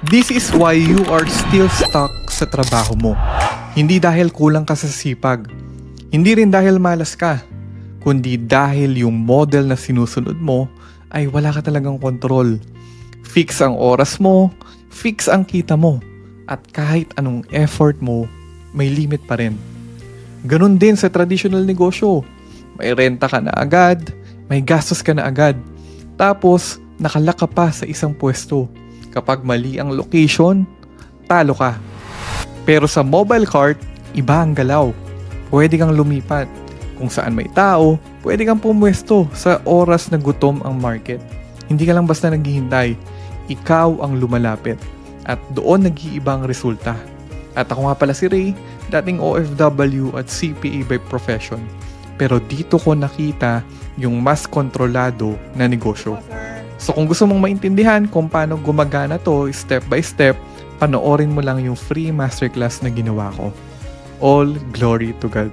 This is why you are still stuck sa trabaho mo. Hindi dahil kulang ka sa sipag. Hindi rin dahil malas ka. Kundi dahil yung model na sinusunod mo ay wala ka talagang kontrol. Fix ang oras mo, fix ang kita mo. At kahit anong effort mo, may limit pa rin. Ganun din sa traditional negosyo. May renta ka na agad, may gastos ka na agad. Tapos, nakalak ka pa sa isang pwesto. Kapag mali ang location, talo ka. Pero sa mobile cart, iba ang galaw. Pwede kang lumipat. Kung saan may tao, pwede kang pumwesto sa oras na gutom ang market. Hindi ka lang basta naghihintay. Ikaw ang lumalapit. At doon nag-iiba ang resulta. At ako nga pala si Ray, dating OFW at CPA by profession. Pero dito ko nakita yung mas kontrolado na negosyo. So kung gusto mong maintindihan kung paano gumagana to step by step, panoorin mo lang yung free masterclass na ginawa ko. All glory to God.